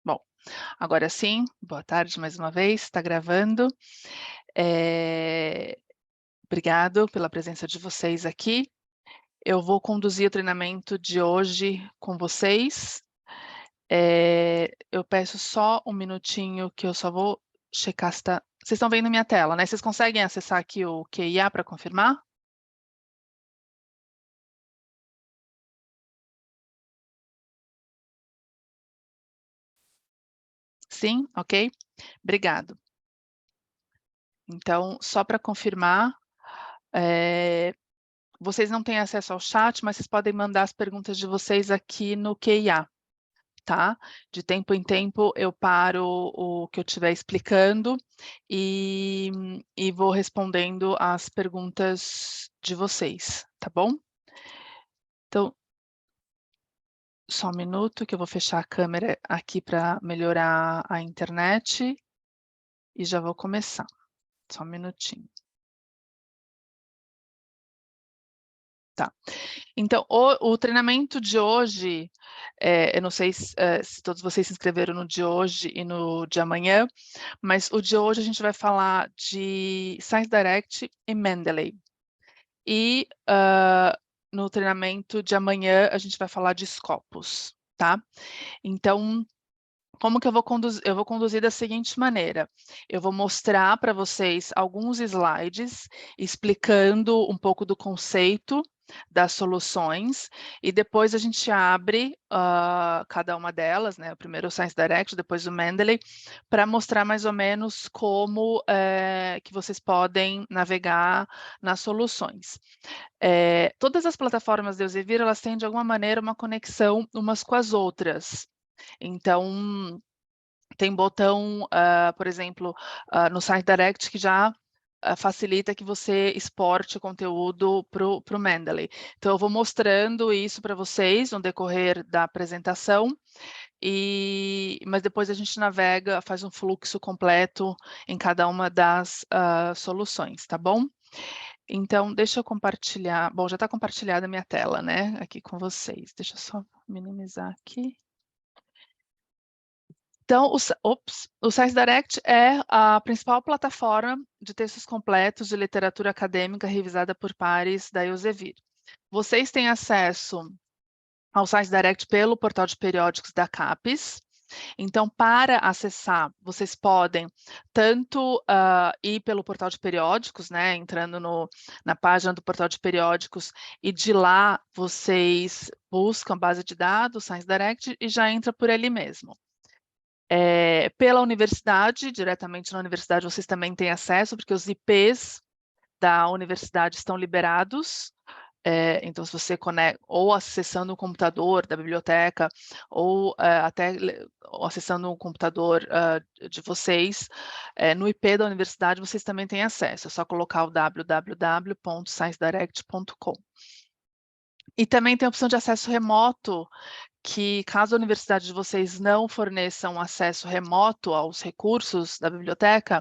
Bom, agora sim, boa tarde mais uma vez, está gravando. Eh, Obrigado pela presença de vocês aqui. Eu vou conduzir o treinamento de hoje com vocês. Eu peço só um minutinho que eu só vou checar se tá vocês estão vendo minha tela, né, vocês conseguem acessar aqui o QIA para confirmar? Sim? Ok? Obrigado. Então, só para confirmar, eh, vocês não têm acesso ao chat, mas vocês podem mandar as perguntas de vocês aqui no QIA, tá? De tempo em tempo eu paro o que eu estiver explicando e vou respondendo as perguntas de vocês, tá bom? Então, só um minuto que eu vou fechar a câmera aqui para melhorar a internet e já vou começar. Só um minutinho. Tá. Então, o treinamento de hoje, eu não sei se todos vocês se inscreveram no de hoje e no de amanhã, mas o de hoje a gente vai falar de ScienceDirect e Mendeley. E, no treinamento de amanhã a gente vai falar de Scopus, tá? Então, como que eu vou conduzir? Eu vou conduzir da seguinte maneira: eu vou mostrar para vocês alguns slides explicando um pouco do conceito das soluções, e depois a gente abre cada uma delas, né? O primeiro o ScienceDirect, depois o Mendeley, para mostrar mais ou menos como que vocês podem navegar nas soluções. Todas as plataformas de Elsevier, elas têm de alguma maneira uma conexão umas com as outras. Então, tem botão, por exemplo, no ScienceDirect que já facilita que você exporte o conteúdo para o Mendeley. Então, eu vou mostrando isso para vocês no decorrer da apresentação, mas depois a gente navega, faz um fluxo completo em cada uma das soluções, tá bom? Então, deixa eu compartilhar. Bom, já está compartilhada a minha tela, né, aqui com vocês. Deixa eu só minimizar aqui. Então, o ScienceDirect é a principal plataforma de textos completos de literatura acadêmica revisada por pares da Elsevier. Vocês têm acesso ao ScienceDirect pelo portal de periódicos da CAPES. Então, para acessar, vocês podem tanto ir pelo portal de periódicos, né, entrando na página do portal de periódicos, e de lá vocês buscam a base de dados, ScienceDirect, e já entra por ali mesmo. Pela universidade, diretamente na universidade, vocês também têm acesso, porque os IPs da universidade estão liberados. Então, se você conecta, ou acessando o computador da biblioteca, ou até acessando o computador de vocês, no IP da universidade, vocês também têm acesso. É só colocar o www.sciencedirect.com. E também tem a opção de acesso remoto, que caso a universidade de vocês não forneça um acesso remoto aos recursos da biblioteca,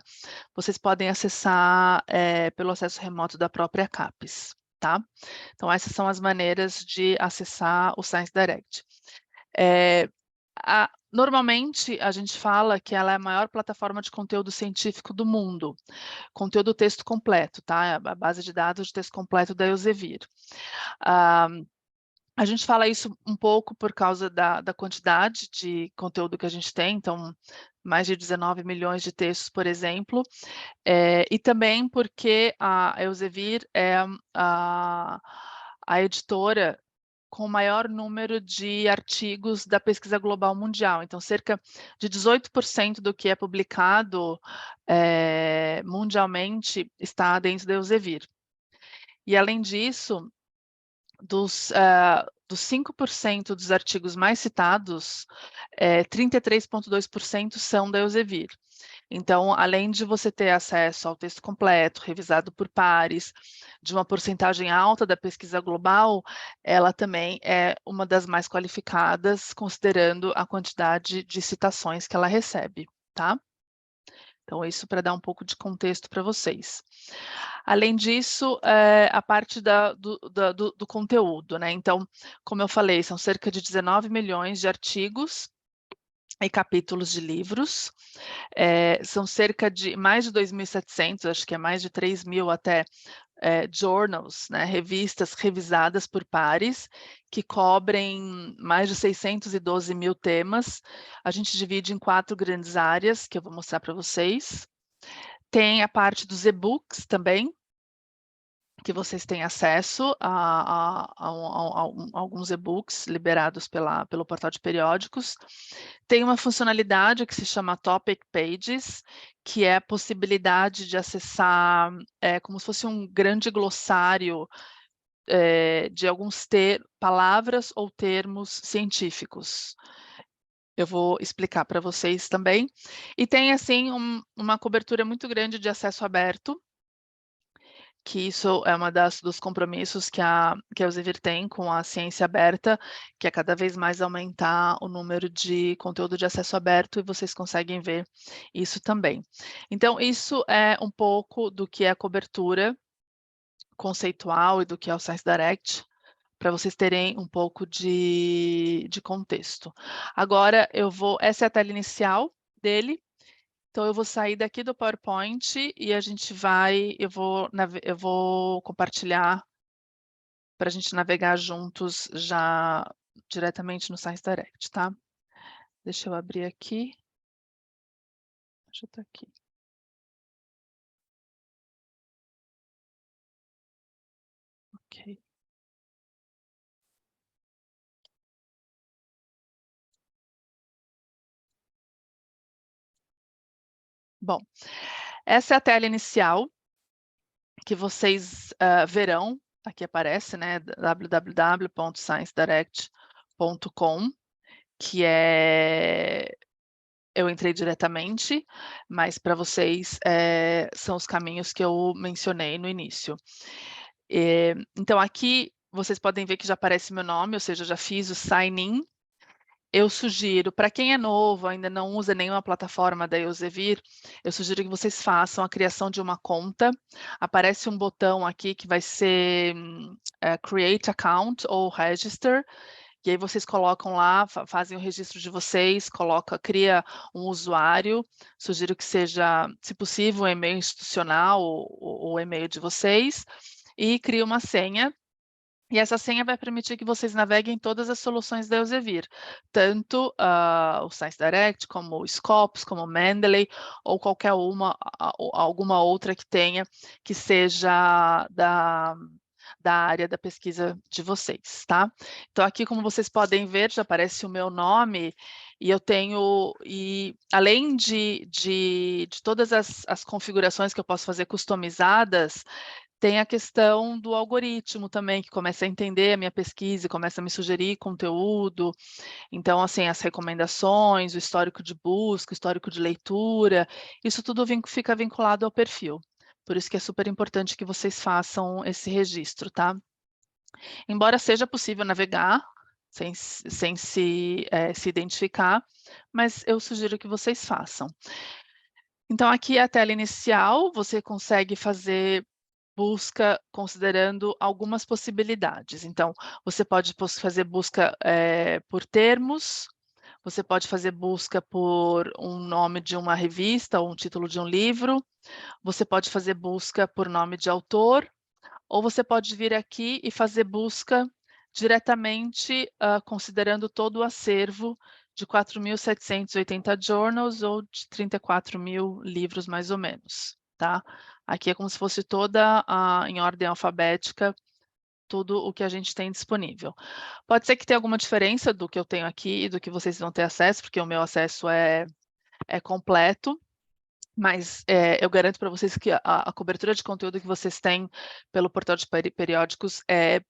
vocês podem acessar pelo acesso remoto da própria CAPES, tá? Então, essas são as maneiras de acessar o ScienceDirect. Normalmente, a gente fala que ela é a maior plataforma de conteúdo científico do mundo, conteúdo texto completo, tá? A base de dados de texto completo da Elsevier. A gente fala isso um pouco por causa da quantidade de conteúdo que a gente tem, então, mais de 19 milhões de textos, por exemplo, e também porque a Elsevier é a editora com o maior número de artigos da pesquisa global mundial. Então, cerca de 18% do que é publicado mundialmente está dentro da Elsevier. E, além disso, dos 5% dos artigos mais citados, 33,2% são da Elsevier. Então, além de você ter acesso ao texto completo, revisado por pares, de uma porcentagem alta da pesquisa global, ela também é uma das mais qualificadas, considerando a quantidade de citações que ela recebe, tá? Então, isso para dar um pouco de contexto para vocês. Além disso, a parte do conteúdo, né? Então, como eu falei, são cerca de 19 milhões de artigos e capítulos de livros. São cerca de mais de 2.700, acho que é mais de 3.000 até, journals, né, revistas revisadas por pares, que cobrem mais de 612.000 temas. A gente divide em 4 grandes áreas, que eu vou mostrar para vocês. Tem a parte dos e-books também, que vocês têm acesso a alguns e-books liberados pelo portal de periódicos. Tem uma funcionalidade que se chama Topic Pages, que é a possibilidade de acessar, como se fosse um grande glossário, de alguns palavras ou termos científicos. Eu vou explicar para vocês também. E tem, assim, uma cobertura muito grande de acesso aberto, que isso é uma dos compromissos que a Elsevier tem com a ciência aberta, que é cada vez mais aumentar o número de conteúdo de acesso aberto, e vocês conseguem ver isso também. Então, isso é um pouco do que é a cobertura conceitual e do que é o Science Direct, para vocês terem um pouco de contexto. Agora, essa é a tela inicial dele. Então, eu vou sair daqui do PowerPoint e eu vou compartilhar para a gente navegar juntos já diretamente no Science Direct, tá? Deixa eu abrir aqui. Já está aqui. Ok. Bom, essa é a tela inicial que vocês verão. Aqui aparece, né, www.sciencedirect.com, que eu entrei diretamente, mas para vocês são os caminhos que eu mencionei no início. Então, aqui vocês podem ver que já aparece meu nome, ou seja, já fiz o sign-in. Eu sugiro, para quem é novo, ainda não usa nenhuma plataforma da Elsevier, eu sugiro que vocês façam a criação de uma conta. Aparece um botão aqui que vai ser Create Account ou Register, e aí vocês colocam lá, fazem o registro de vocês, cria um usuário, sugiro que seja, se possível, um e-mail institucional ou o e-mail de vocês, e cria uma senha. E essa senha vai permitir que vocês naveguem todas as soluções da Elsevier, tanto o Science Direct, como o Scopus, como o Mendeley, ou qualquer alguma outra que tenha, que seja da área da pesquisa de vocês, tá? Então, aqui, como vocês podem ver, já aparece o meu nome, e eu tenho, além de todas as configurações que eu posso fazer customizadas, tem a questão do algoritmo também, que começa a entender a minha pesquisa, começa a me sugerir conteúdo. Então, assim, as recomendações, o histórico de busca, o histórico de leitura, isso tudo fica vinculado ao perfil. Por isso que é super importante que vocês façam esse registro, tá? Embora seja possível navegar sem se identificar, mas eu sugiro que vocês façam. Então, aqui é a tela inicial, você consegue fazer busca considerando algumas possibilidades. Então, você pode fazer busca por termos, você pode fazer busca por um nome de uma revista ou um título de um livro, você pode fazer busca por nome de autor, ou você pode vir aqui e fazer busca diretamente considerando todo o acervo de 4.780 journals ou de 34.000 livros, mais ou menos, tá? Aqui é como se fosse toda em ordem alfabética, tudo o que a gente tem disponível. Pode ser que tenha alguma diferença do que eu tenho aqui e do que vocês vão ter acesso, porque o meu acesso é completo, mas eu garanto para vocês que a cobertura de conteúdo que vocês têm pelo portal de periódicos é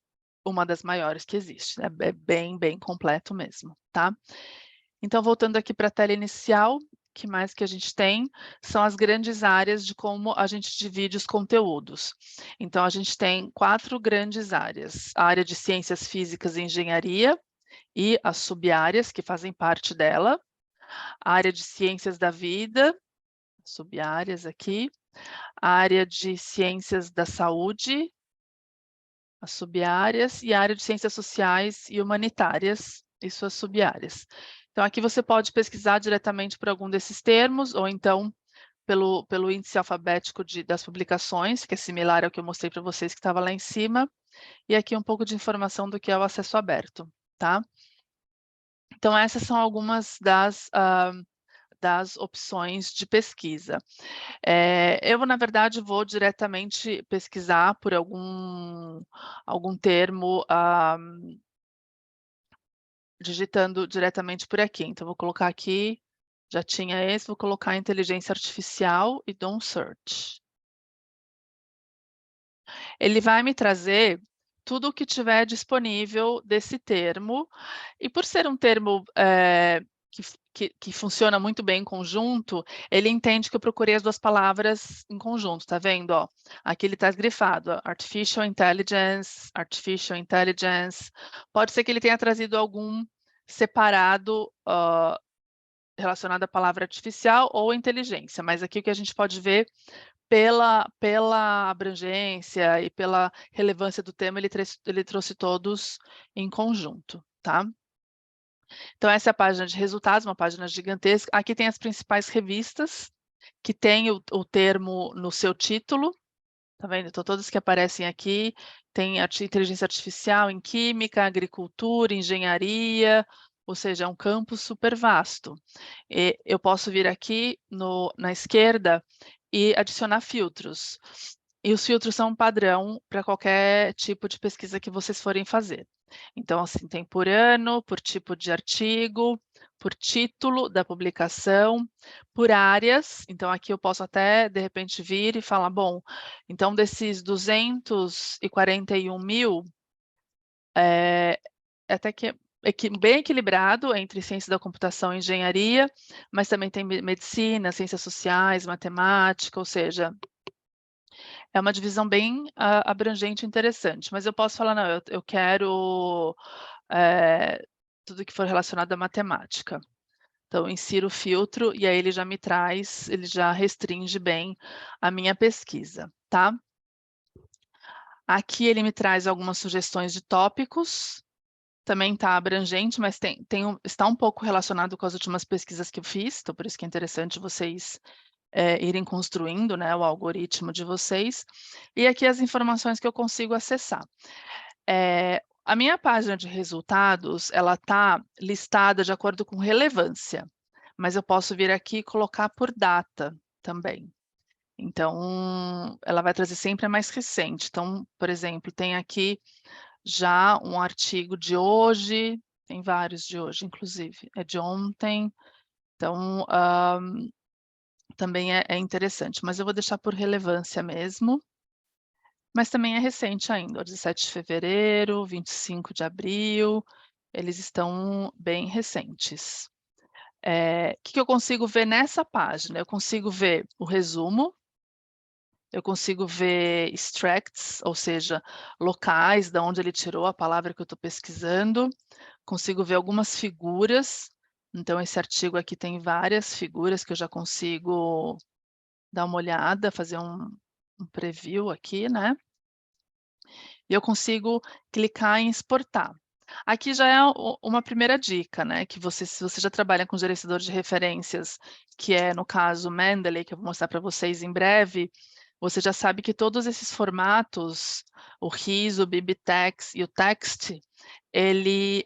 uma das maiores que existe, né? É bem, bem completo mesmo, tá? Então, voltando aqui para a tela inicial, o que mais que a gente tem são as grandes áreas de como a gente divide os conteúdos. Então, a gente tem 4 grandes áreas: a área de ciências físicas e engenharia e as sub-áreas que fazem parte dela, a área de ciências da vida, sub-áreas aqui, a área de ciências da saúde, as sub-áreas, e a área de ciências sociais e humanitárias, e suas sub-áreas. Então aqui você pode pesquisar diretamente por algum desses termos, ou então pelo índice alfabético das publicações, que é similar ao que eu mostrei para vocês que estava lá em cima, e aqui um pouco de informação do que é o acesso aberto, tá? Então essas são algumas das opções de pesquisa. Eu, na verdade, vou diretamente pesquisar por algum termo, digitando diretamente por aqui. Então vou colocar aqui, já tinha esse, vou colocar inteligência artificial e dou um search. Ele vai me trazer tudo o que tiver disponível desse termo, e por ser um termo, que funciona muito bem em conjunto, ele entende que eu procurei as 2 palavras em conjunto, tá vendo, ó? Aqui ele tá grifado, ó, artificial intelligence. Pode ser que ele tenha trazido algum separado, relacionado à palavra artificial ou inteligência, mas aqui o que a gente pode ver pela abrangência e pela relevância do tema, ele trouxe todos em conjunto, tá? Então essa é a página de resultados, uma página gigantesca. Aqui tem as principais revistas, que tem o termo no seu título, tá vendo? Então todas que aparecem aqui, tem inteligência artificial em química, agricultura, engenharia, ou seja, é um campo super vasto. E eu posso vir aqui na esquerda e adicionar filtros. E os filtros são um padrão para qualquer tipo de pesquisa que vocês forem fazer. Então, assim, tem por ano, por tipo de artigo, por título da publicação, por áreas. Então, aqui eu posso até, de repente, vir e falar, bom, então desses 241.000, até que bem equilibrado entre ciência da computação e engenharia, mas também tem medicina, ciências sociais, matemática, ou seja, é uma divisão bem abrangente e interessante. Mas eu posso falar, não, eu quero tudo que for relacionado à matemática. Então, eu insiro o filtro e aí ele já me traz, ele já restringe bem a minha pesquisa, tá? Aqui ele me traz algumas sugestões de tópicos, também está abrangente, mas está um pouco relacionado com as últimas pesquisas que eu fiz, então por isso que é interessante vocês irem construindo, né, o algoritmo de vocês. E aqui as informações que eu consigo acessar. A minha página de resultados, ela está listada de acordo com relevância, mas eu posso vir aqui e colocar por data também. Então, ela vai trazer sempre a mais recente. Então, por exemplo, tem aqui já um artigo de hoje, tem vários de hoje, inclusive, é de ontem. Então, também é interessante, mas eu vou deixar por relevância mesmo. Mas também é recente ainda, ó, 17 de fevereiro, 25 de abril, eles estão bem recentes. Que eu consigo ver nessa página? Eu consigo ver o resumo, eu consigo ver extracts, ou seja, locais da onde ele tirou a palavra que eu estou pesquisando, consigo ver algumas figuras, então esse artigo aqui tem várias figuras que eu já consigo dar uma olhada, fazer um preview aqui, né? E eu consigo clicar em exportar. Aqui já é uma primeira dica, né, que se você já trabalha com gerenciador de referências, que é, no caso, Mendeley, que eu vou mostrar para vocês em breve, você já sabe que todos esses formatos, o RIS, o BibTeX e o Text, eles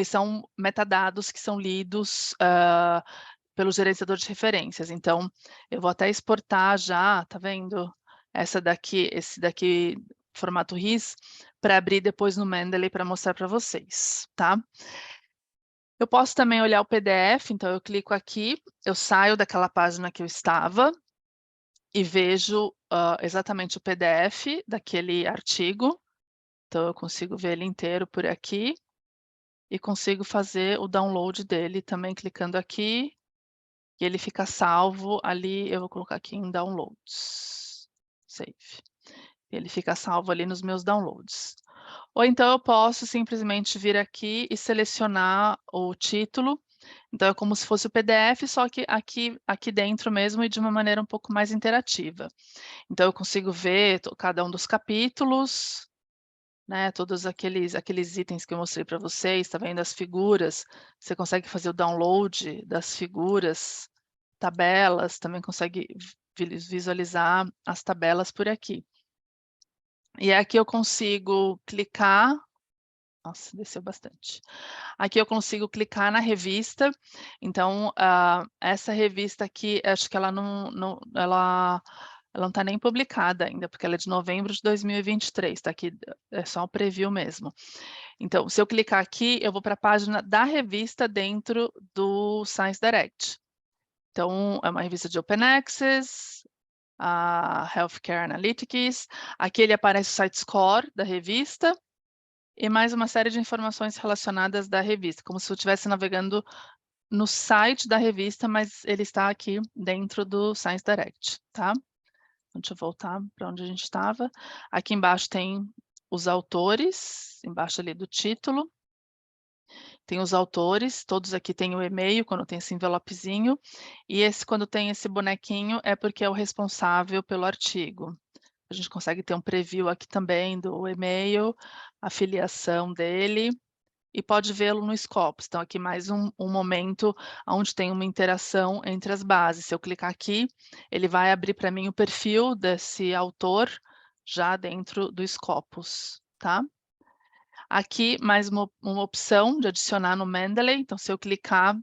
são metadados que são lidos pelo gerenciador de referências. Então, eu vou até exportar já, tá vendo? Esse daqui, formato RIS, para abrir depois no Mendeley para mostrar para vocês, tá? Eu posso também olhar o PDF, então eu clico aqui, eu saio daquela página que eu estava e vejo exatamente o PDF daquele artigo. Então, eu consigo ver ele inteiro por aqui e consigo fazer o download dele também clicando aqui, e ele fica salvo ali, eu vou colocar aqui em downloads, save. Ele fica salvo ali nos meus downloads. Ou então eu posso simplesmente vir aqui e selecionar o título, então é como se fosse o PDF, só que aqui dentro mesmo e de uma maneira um pouco mais interativa. Então eu consigo ver cada um dos capítulos, né, todos aqueles itens que eu mostrei para vocês, tá vendo as figuras, você consegue fazer o download das figuras, tabelas, também consegue visualizar as tabelas por aqui. E aqui eu consigo clicar, nossa, desceu bastante. Aqui eu consigo clicar na revista, então, essa revista aqui, acho que ela ela não está nem publicada ainda, porque ela é de novembro de 2023, tá aqui, é só o preview mesmo. Então, se eu clicar aqui, eu vou para a página da revista dentro do Science Direct. Então, é uma revista de Open Access, a Healthcare Analytics, aqui ele aparece o site score da revista, e mais uma série de informações relacionadas da revista, como se eu estivesse navegando no site da revista, mas ele está aqui dentro do Science Direct, tá? Deixa eu voltar para onde a gente estava. Aqui embaixo tem os autores, embaixo ali do título. Tem os autores, todos aqui têm o e-mail, quando tem esse envelopezinho, e esse, quando tem esse bonequinho, é porque é o responsável pelo artigo. A gente consegue ter um preview aqui também do e-mail, a filiação dele, e pode vê-lo no Scopus. Então, aqui mais um momento onde tem uma interação entre as bases. Se eu clicar aqui, ele vai abrir para mim o perfil desse autor já dentro do Scopus, tá? Aqui, mais uma opção de adicionar no Mendeley. Então, se eu clicar,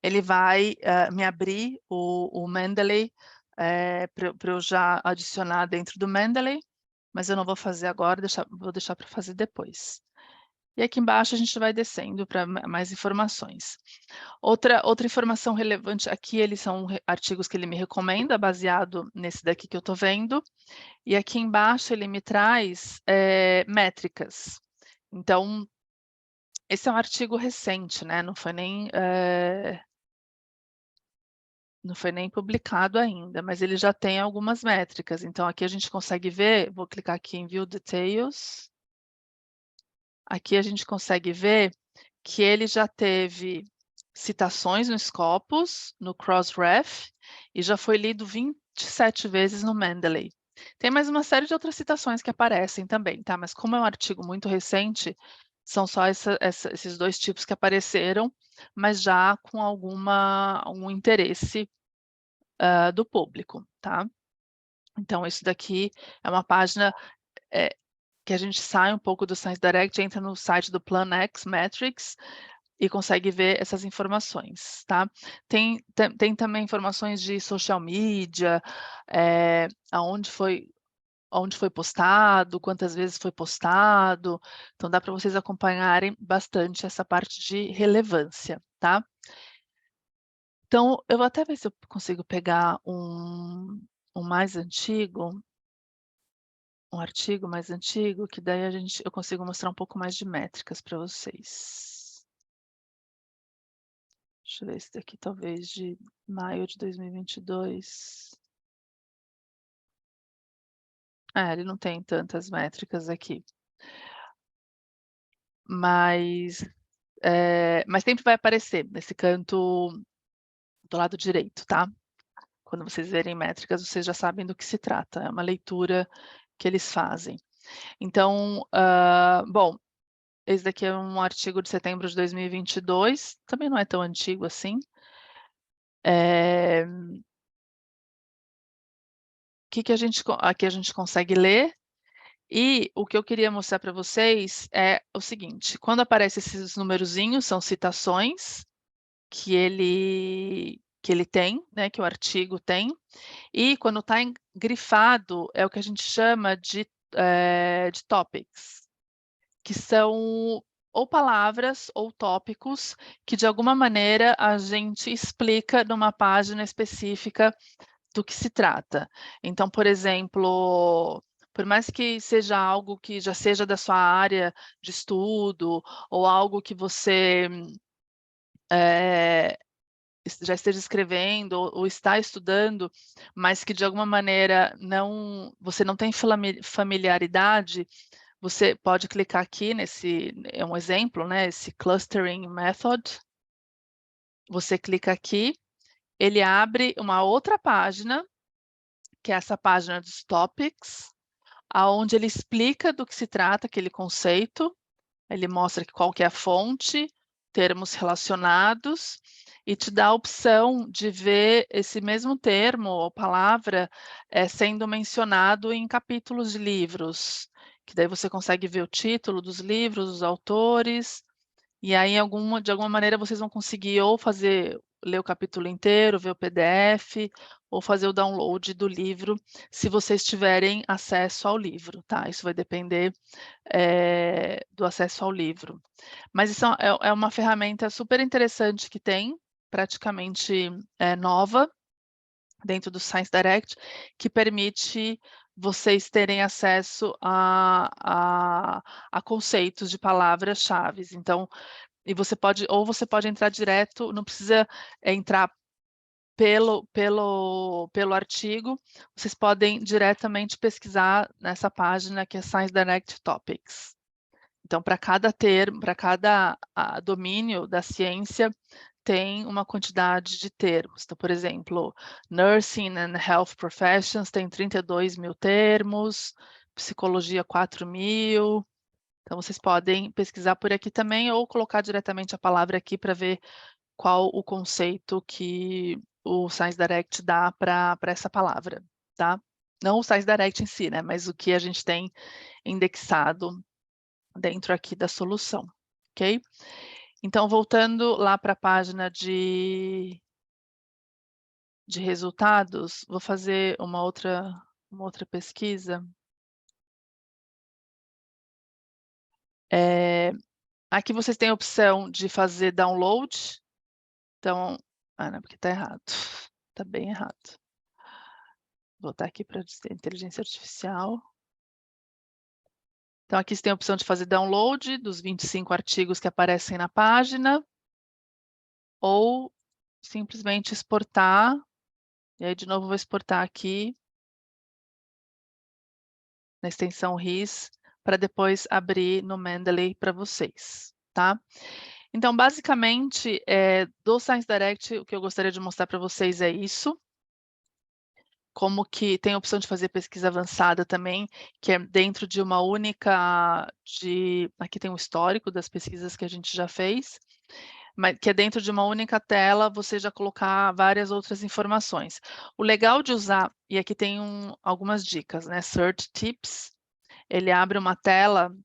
ele vai me abrir o Mendeley para eu já adicionar dentro do Mendeley, mas eu não vou fazer agora, vou deixar para fazer depois. E aqui embaixo a gente vai descendo para mais informações. Outra informação relevante aqui, eles são artigos que ele me recomenda, baseado nesse daqui que eu estou vendo. E aqui embaixo ele me traz métricas. Então, esse é um artigo recente, né? Não foi nem publicado ainda, mas ele já tem algumas métricas. Então, aqui a gente consegue ver, vou clicar aqui em View Details. Aqui a gente consegue ver que ele já teve citações no Scopus, no Crossref, e já foi lido 27 vezes no Mendeley. Tem mais uma série de outras citações que aparecem também, tá? Mas como é um artigo muito recente, são só esses dois tipos que apareceram, mas já com algum interesse do público, tá? Então, isso daqui é uma página que a gente sai um pouco do Science Direct, entra no site do PlanX Metrics e consegue ver essas informações, tá? Tem também informações de social media, aonde foi postado, quantas vezes foi postado, então dá para vocês acompanharem bastante essa parte de relevância, tá? Então, eu vou até ver se eu consigo pegar um mais antigo, um artigo mais antigo, que daí eu consigo mostrar um pouco mais de métricas para vocês. Deixa eu ver esse daqui, talvez de maio de 2022. Ele não tem tantas métricas aqui. Mas sempre vai aparecer nesse canto do lado direito, tá? Quando vocês verem métricas, vocês já sabem do que se trata, é uma leitura que eles fazem. Então, bom, esse daqui é um artigo de setembro de 2022, também não é tão antigo assim. Que aqui a gente consegue ler, e o que eu queria mostrar para vocês é o seguinte, quando aparecem esses numerozinhos, são citações que ele tem, né, que o artigo tem, e quando está grifado, é o que a gente chama de topics, que são ou palavras ou tópicos que, de alguma maneira, a gente explica numa página específica do que se trata. Então, por exemplo, por mais que seja algo que já seja da sua área de estudo, ou algo que você já esteja escrevendo ou está estudando, mas que de alguma maneira você não tem familiaridade, você pode clicar aqui é um exemplo, né, esse Clustering Method. Você clica aqui, ele abre uma outra página, que é essa página dos topics, aonde ele explica do que se trata aquele conceito, ele mostra qual que é a fonte, termos relacionados, e te dá a opção de ver esse mesmo termo ou palavra, sendo mencionado em capítulos de livros, que daí você consegue ver o título dos livros, os autores, e aí de alguma maneira vocês vão conseguir ou ler o capítulo inteiro, ver o PDF, ou fazer o download do livro, se vocês tiverem acesso ao livro, tá? Isso vai depender, do acesso ao livro. Mas isso é uma ferramenta super interessante que tem, praticamente, nova, dentro do Science Direct, que permite vocês terem acesso a conceitos de palavras-chaves. Então, você pode entrar direto, não precisa entrar pelo artigo, vocês podem diretamente pesquisar nessa página que é Science Direct Topics. Então, para cada termo, para cada domínio da ciência, tem uma quantidade de termos. Então, por exemplo, Nursing and Health Professions tem 32.000 termos, Psicologia 4.000. Então, vocês podem pesquisar por aqui também ou colocar diretamente a palavra aqui para ver qual o conceito que o Science Direct dá para essa palavra, tá? Não o Science Direct em si, né, mas o que a gente tem indexado dentro aqui da solução, ok? Então, voltando lá para a página de resultados, vou fazer uma outra pesquisa. Aqui vocês têm a opção de fazer download. Então, não, porque está errado. Está bem errado. Vou voltar aqui para inteligência artificial. Então, aqui você tem a opção de fazer download dos 25 artigos que aparecem na página, ou simplesmente exportar. E aí, de novo, vou exportar aqui na extensão RIS, para depois abrir no Mendeley para vocês, tá? Então, basicamente, do Science Direct, o que eu gostaria de mostrar para vocês é isso. Como que tem a opção de fazer pesquisa avançada também, que é dentro de uma única, aqui tem um histórico das pesquisas que a gente já fez, mas que é dentro de uma única tela, você já colocar várias outras informações. O legal de usar, e aqui tem algumas dicas, né? Search Tips, ele abre uma tela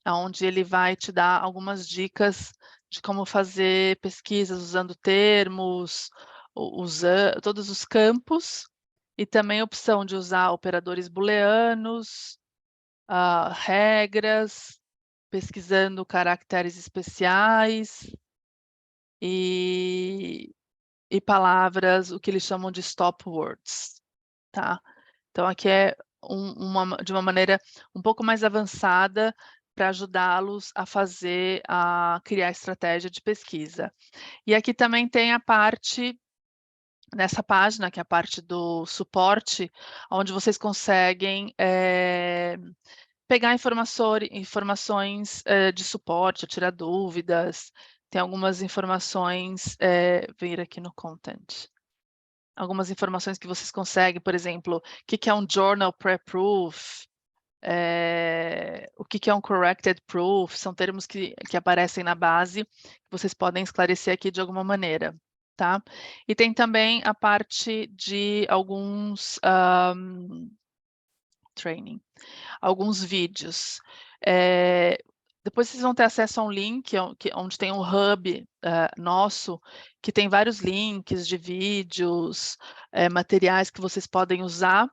onde ele vai te dar algumas dicas de como fazer pesquisas usando termos, todos os campos, e também a opção de usar operadores booleanos, regras, pesquisando caracteres especiais e palavras, o que eles chamam de stop words, tá? Então aqui é de uma maneira um pouco mais avançada para ajudá-los a criar estratégia de pesquisa. E aqui também tem a parte, nessa página, que é a parte do suporte, onde vocês conseguem pegar informações de suporte, tirar dúvidas, tem algumas informações, vir aqui no content. Algumas informações que vocês conseguem, por exemplo, o que é um journal pré-proof, o que é um corrected proof, são termos que aparecem na base, que vocês podem esclarecer aqui de alguma maneira, tá? E tem também a parte de alguns training, alguns vídeos. Depois vocês vão ter acesso a um link onde tem um hub nosso, que tem vários links de vídeos, materiais que vocês podem usar,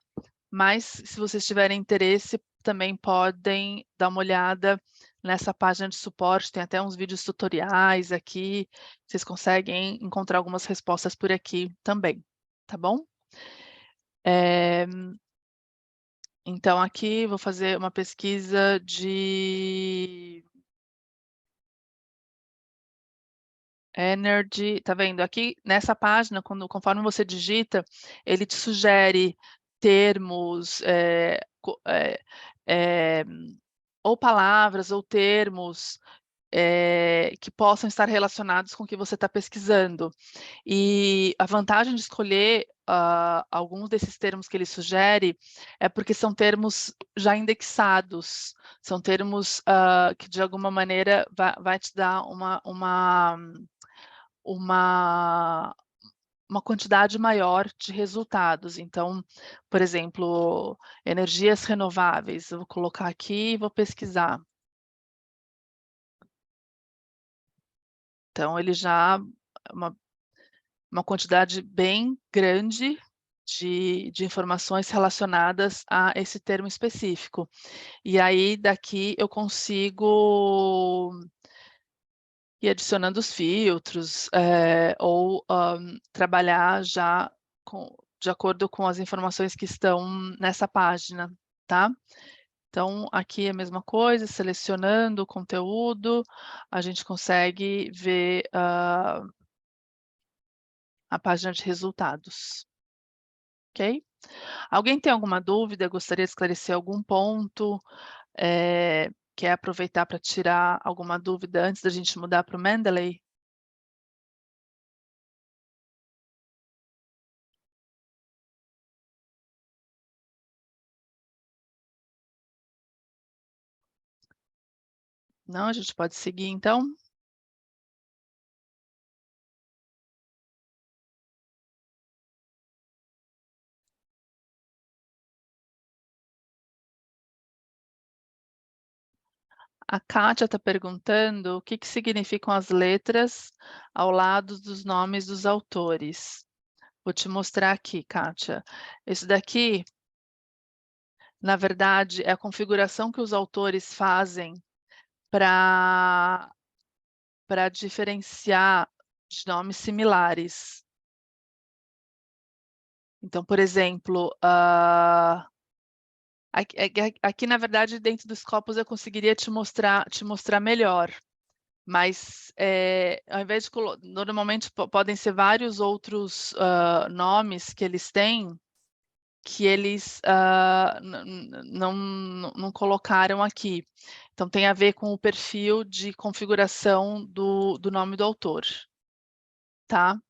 mas se vocês tiverem interesse, também podem dar uma olhada nessa página de suporte, tem até uns vídeos tutoriais aqui, vocês conseguem encontrar algumas respostas por aqui também, tá bom? Então, aqui vou fazer uma pesquisa de energy, tá vendo? Aqui nessa página, conforme você digita, ele te sugere termos, ou palavras ou termos que possam estar relacionados com o que você está pesquisando. E a vantagem de escolher alguns desses termos que ele sugere, é porque são termos já indexados, são termos, que de alguma maneira vai te dar uma uma quantidade maior de resultados. Então, por exemplo, energias renováveis, eu vou colocar aqui e vou pesquisar. Então ele já uma uma quantidade bem grande de informações relacionadas a esse termo específico. E aí daqui eu consigo ir adicionando os filtros, ou, trabalhar já de acordo com as informações que estão nessa página, tá. Então aqui é a mesma coisa, selecionando o conteúdo, a gente consegue ver, a página de resultados, ok. Alguém tem alguma dúvida, gostaria de esclarecer algum ponto, quer aproveitar para tirar alguma dúvida antes da gente mudar para o Mendeley? Não, a gente pode seguir então? A Kátia está perguntando o que que significam as letras ao lado dos nomes dos autores. Vou te mostrar aqui, Kátia. Isso daqui, na verdade, é a configuração que os autores fazem para diferenciar de nomes similares. Então, por exemplo, aqui, na verdade, dentro dos copos eu conseguiria te mostrar melhor, mas, ao invés de normalmente podem ser vários outros, nomes que eles têm, que eles, não colocaram aqui. Então tem a ver com o perfil de configuração do nome do autor, tá.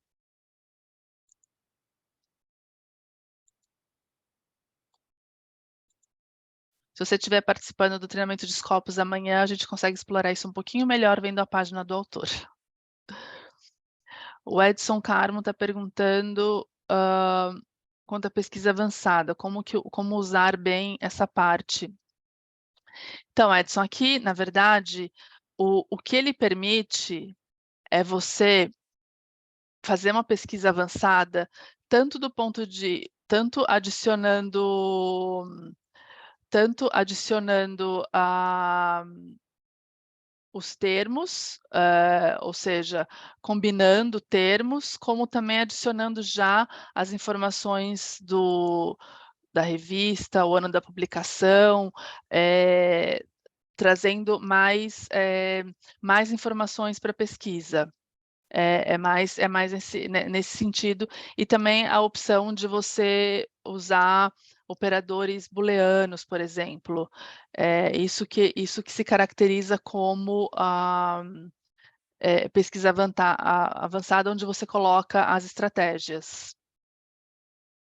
Se você estiver participando do treinamento de Scopus amanhã, a gente consegue explorar isso um pouquinho melhor vendo a página do autor. O Edson Carmo está perguntando, quanto à pesquisa avançada, como usar bem essa parte. Então, Edson, aqui, na verdade, o que ele permite é você fazer uma pesquisa avançada, tanto adicionando a os termos, ou seja, combinando termos, como também adicionando já as informações da revista, o ano da publicação, trazendo mais informações para a pesquisa. É mais nesse sentido, e também a opção de você usar operadores booleanos, por exemplo, isso que se caracteriza como a pesquisa avançada, onde você coloca as estratégias.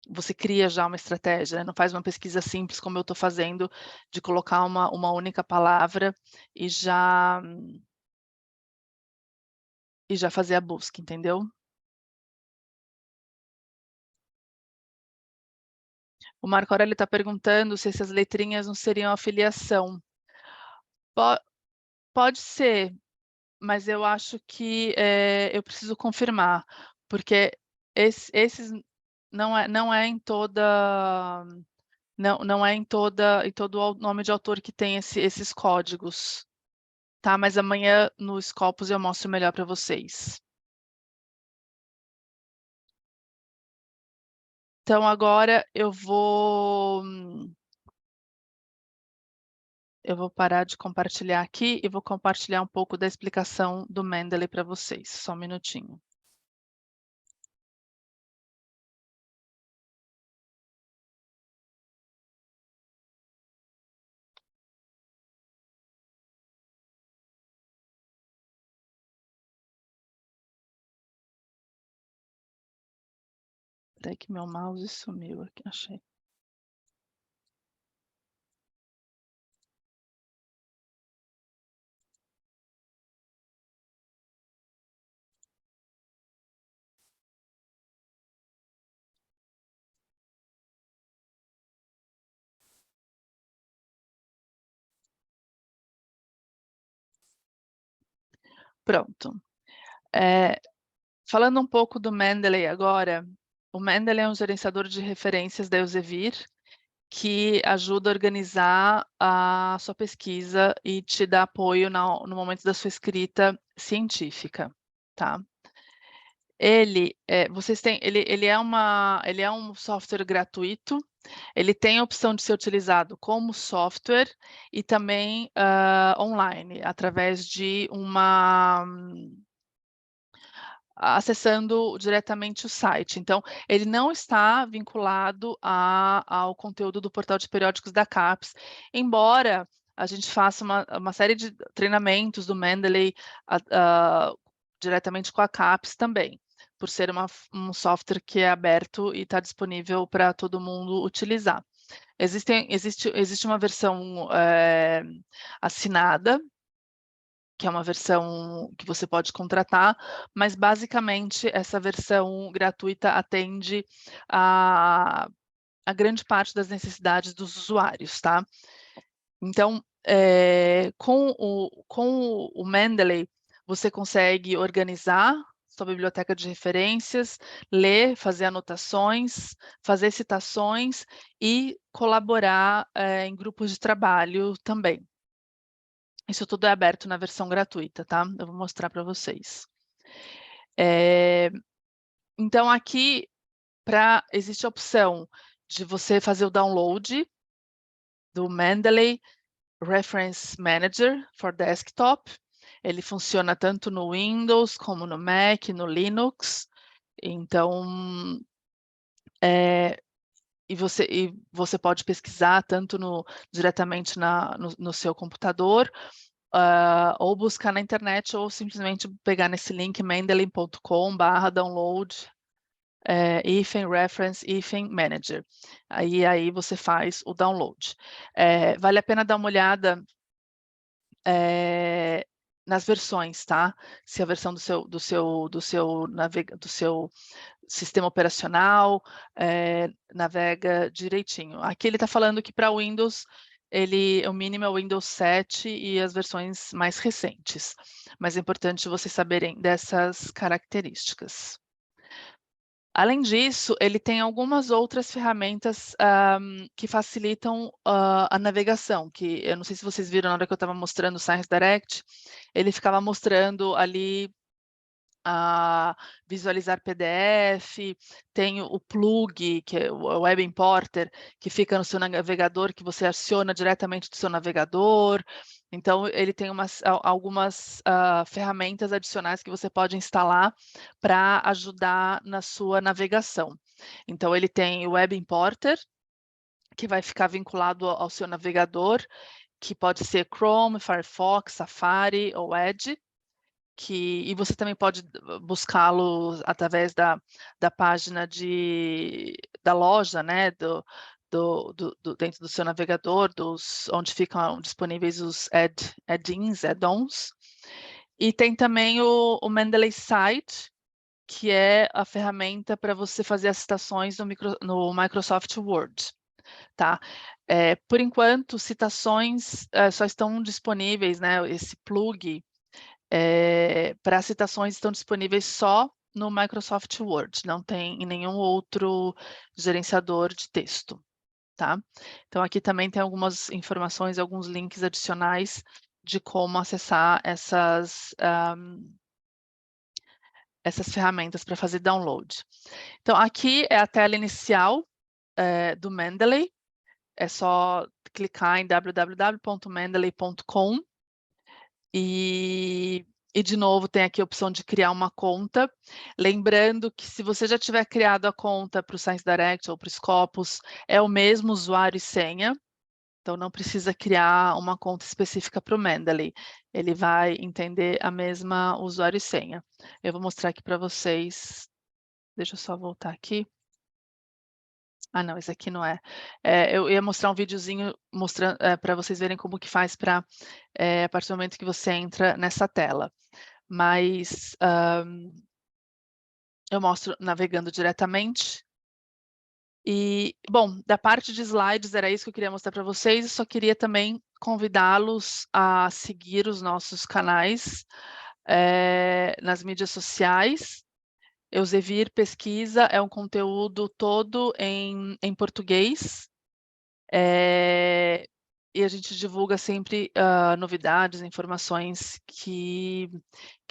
Você cria já uma estratégia, né, não faz uma pesquisa simples como eu estou fazendo, de colocar uma única palavra e já fazer a busca, entendeu? O Marco Aurélio está perguntando se essas letrinhas não seriam afiliação. Po Pode ser, mas eu acho que, eu preciso confirmar, porque esses não é em toda não é em todo o nome de autor que tem esses códigos, tá, mas amanhã no Scopus eu mostro melhor para vocês. Então agora eu vou parar de compartilhar aqui e vou compartilhar um pouco da explicação do Mendeley para vocês, só um minutinho. Peraí que meu mouse sumiu aqui, achei. Pronto. Falando um pouco do Mendeley agora, o Mendeley é um gerenciador de referências da Elsevier, que ajuda a organizar a sua pesquisa e te dá apoio no momento da sua escrita científica, tá? Ele é um software gratuito, ele tem a opção de ser utilizado como software e também, online, através de acessando diretamente o site. Então, ele não está vinculado ao conteúdo do portal de periódicos da CAPES, embora a gente faça uma série de treinamentos do Mendeley diretamente com a CAPES também, por ser um software que é aberto e está disponível para todo mundo utilizar. Existe uma versão assinada, que é uma versão que você pode contratar, mas basicamente essa versão gratuita atende a grande parte das necessidades dos usuários, tá? Então, com o Mendeley, você consegue organizar sua biblioteca de referências, ler, fazer anotações, fazer citações e colaborar em grupos de trabalho também. Isso tudo é aberto na versão gratuita, tá? Eu vou mostrar para vocês. Então aqui, existe a opção de você fazer o download do Mendeley Reference Manager for Desktop. Ele funciona tanto no Windows, como no Mac, no Linux. Então, e você pode pesquisar tanto diretamente no seu computador, ou buscar na internet, ou simplesmente pegar nesse link mendeley.com/download reference manager. Aí você faz o download. Vale a pena dar uma olhada nas versões, tá? Se a versão do seu sistema operacional navega direitinho. Aqui ele está falando que para Windows o mínimo é o Windows 7 e as versões mais recentes, mas é importante vocês saberem dessas características. Além disso, ele tem algumas outras ferramentas que facilitam a navegação, que eu não sei se vocês viram na hora que eu estava mostrando o Science Direct, ele ficava mostrando ali visualizar PDF, tem o plug, que é o Web Importer, que fica no seu navegador, que você aciona diretamente do seu navegador. Então, ele tem algumas ferramentas adicionais que você pode instalar para ajudar na sua navegação. Então, ele tem o Web Importer, que vai ficar vinculado ao seu navegador, que pode ser Chrome, Firefox, Safari ou Edge. E você também pode buscá-lo através da página da loja, né, dentro do seu navegador, onde ficam disponíveis os add-ons. E tem também o Mendeley Site, que é a ferramenta para você fazer as citações no Microsoft Word, tá? Por enquanto, citações só estão disponíveis, né, esse plug para citações estão disponíveis só no Microsoft Word, não tem em nenhum outro gerenciador de texto, tá? Então aqui também tem algumas informações, alguns links adicionais de como acessar essas ferramentas para fazer download. Então aqui é a tela inicial do Mendeley, é só clicar em www.mendeley.com e de novo, tem aqui a opção de criar uma conta. Lembrando que se você já tiver criado a conta para o Science Direct ou para o Scopus, é o mesmo usuário e senha. Então, não precisa criar uma conta específica para o Mendeley. Ele vai entender a mesma usuário e senha. Eu vou mostrar aqui para vocês. Deixa eu só voltar aqui. Ah, não, esse aqui não é. Eu ia mostrar um videozinho mostrando para vocês verem como que faz para, a partir do momento que você entra nessa tela. Mas, eu mostro navegando diretamente. E, bom, da parte de slides era isso que eu queria mostrar para vocês, eu só queria também convidá-los a seguir os nossos canais, nas mídias sociais. Elsevier Pesquisa é um conteúdo todo em português, e a gente divulga sempre, novidades, informações que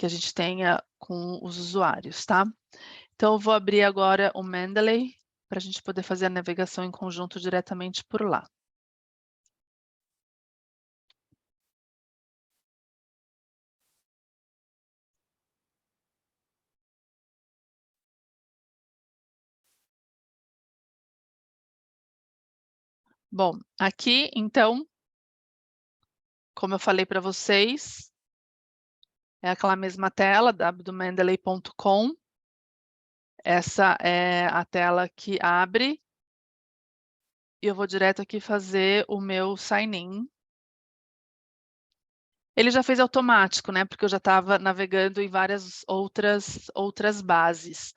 a gente tenha com os usuários, tá. Então eu vou abrir agora o Mendeley, para a gente poder fazer a navegação em conjunto diretamente por lá. Bom, aqui então, como eu falei para vocês, é aquela mesma tela www.mendeley.com. Essa é a tela que abre, e eu vou direto aqui fazer o meu sign in. Ele já fez automático, né, porque eu já estava navegando em várias outras bases,